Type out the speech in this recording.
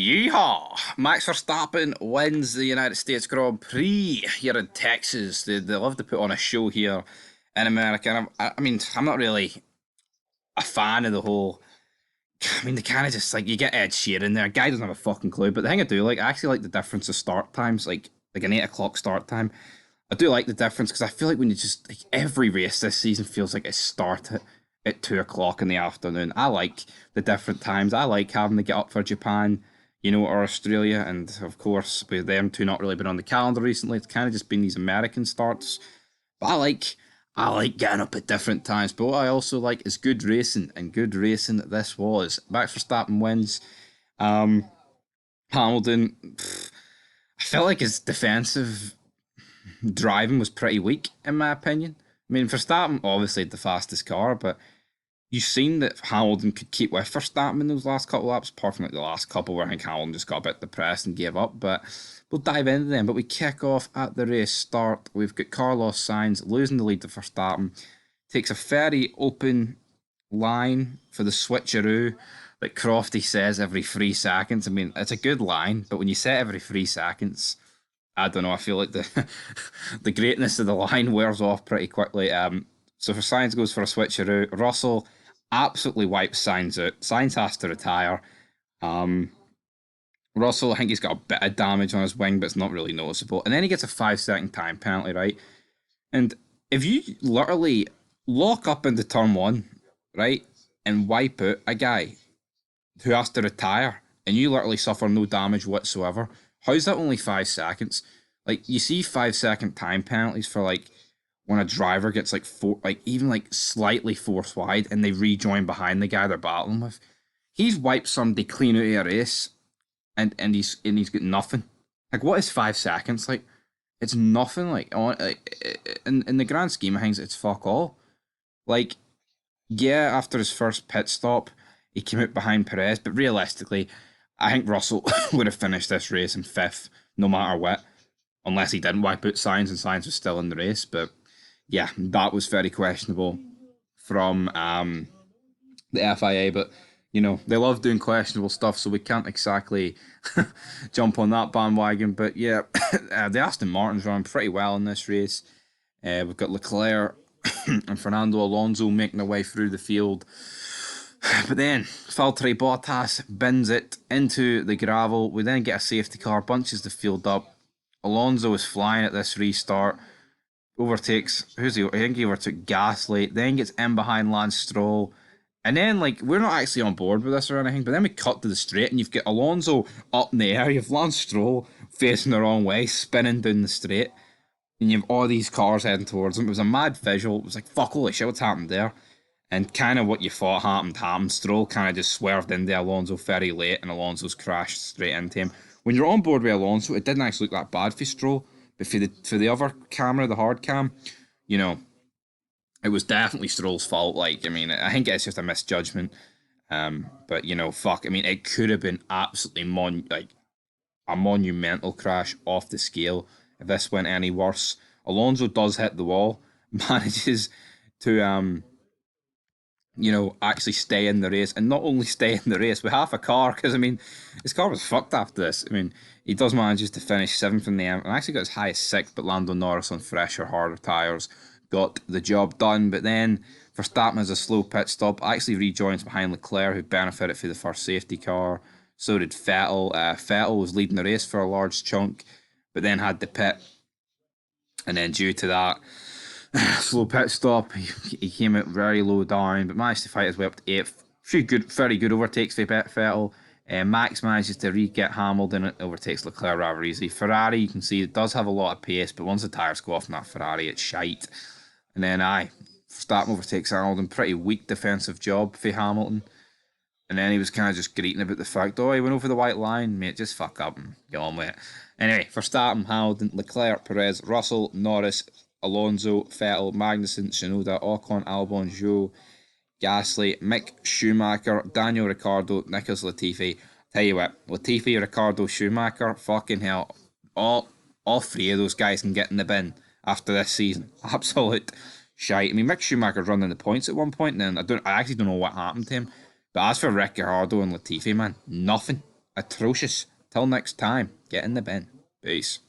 Yeehaw! Max Verstappen wins the United States Grand Prix here in Texas. They love to put on a show here in America. And I'm not really a fan of the whole. They kind of just like you get Ed Sheeran there. Guy doesn't have a fucking clue. But the thing I do like, I actually like the difference of start times, like an 8 o'clock start time. I do like the difference because I feel like when you just like every race this season feels like it started at 2 o'clock in the afternoon. I like the different times. I like having to get up for Japan, or Australia, and of course with them two not really been on the calendar recently. It's kind of just been these American starts. But I like getting up at different times. But what I also like is good racing, and good racing this was. Max Verstappen wins. Um, Hamilton. I felt like his defensive driving was pretty weak, in my opinion. Verstappen obviously had the fastest car, but you've seen that Hamilton could keep with Verstappen in those last couple of laps, apart from like the last couple where I think Hamilton just got a bit depressed and gave up. But we'll dive into them. But we kick off at the race start. We've got Carlos Sainz losing the lead to Verstappen. Takes a very open line for the switcheroo that Crofty says every 3 seconds. It's a good line, but when you say it every 3 seconds, I don't know. I feel like the the greatness of the line wears off pretty quickly. So for Sainz goes for a switcheroo. Russell absolutely wipes Sainz out. Sainz has to retire. Um, Russell, I think he's got a bit of damage on his wing, but it's not really noticeable. And then he gets a 5 second time penalty, right? And if you literally lock up into turn one, right, and wipe out a guy who has to retire, and you literally suffer no damage whatsoever, how's that only 5 seconds? Like, you see 5 second time penalties for like when a driver gets like even like slightly force wide and they rejoin behind the guy they're battling with. He's wiped somebody clean out of a race, and he's got nothing. Like, what is 5 seconds? Like, it's nothing. In the grand scheme of things, it's fuck all. Like, yeah, after his first pit stop, he came out behind Perez, but realistically, I think Russell would have finished this race in fifth, no matter what, unless he didn't wipe out Sainz and Sainz was still in the race. But yeah, that was very questionable from the FIA. But they love doing questionable stuff, so we can't exactly jump on that bandwagon. But yeah, the Aston Martins run pretty well in this race. We've got Leclerc and Fernando Alonso making their way through the field. But then Valtteri Bottas bins it into the gravel. We then get a safety car, bunches the field up. Alonso is flying at this restart. Overtakes, I think he overtook Gasly, then gets in behind Lance Stroll. And then, like, we're not actually on board with this or anything, but then we cut to the straight and you've got Alonso up in the air, you've Lance Stroll facing the wrong way, spinning down the straight, and you have all these cars heading towards him. It was a mad visual. It was like, fuck, holy shit, what's happened there? And kind of what you thought happened. Stroll kind of just swerved into Alonso very late, and Alonso's crashed straight into him. When you're on board with Alonso, it didn't actually look that bad for Stroll, but for the other camera, the hard cam, it was definitely Stroll's fault. I think it's just a misjudgment. But fuck. It could have been absolutely a monumental crash off the scale if this went any worse. Alonso does hit the wall, manages to actually stay in the race, and not only stay in the race with half a car, because his car was fucked after this. He does manages to finish seventh in the end, and actually got as high as sixth, but Lando Norris on fresher, harder tyres got the job done. But then Verstappen has a slow pit stop, actually rejoins behind Leclerc, who benefited from the first safety car. So did Vettel. Vettel was leading the race for a large chunk, but then had the pit, and then due to that slow pit stop, he came out very low down, but managed to fight his way up to eighth. Very good overtakes for Vettel. Max manages to re-get Hamilton and overtakes Leclerc rather easily. Ferrari, you can see, it does have a lot of pace, but once the tyres go off in that Ferrari, it's shite. And then Verstappen overtakes Hamilton. Pretty weak defensive job for Hamilton. And then he was kind of just greeting about the fact, he went over the white line, mate, just fuck up and get on with it. Anyway, Verstappen, Hamilton, Leclerc, Perez, Russell, Norris, Alonso, Vettel, Magnussen, Tsunoda, Ocon, Albon, Zhou, Gasly, Mick Schumacher, Daniel Ricciardo, Nicholas Latifi. Tell you what, Latifi, Ricciardo, Schumacher, fucking hell, all three of those guys can get in the bin after this season. Absolute shite. Mick Schumacher running the points at one point, and then I actually don't know what happened to him. But as for Ricciardo and Latifi, man, nothing. atrocious. Till next time, get in the bin. Peace.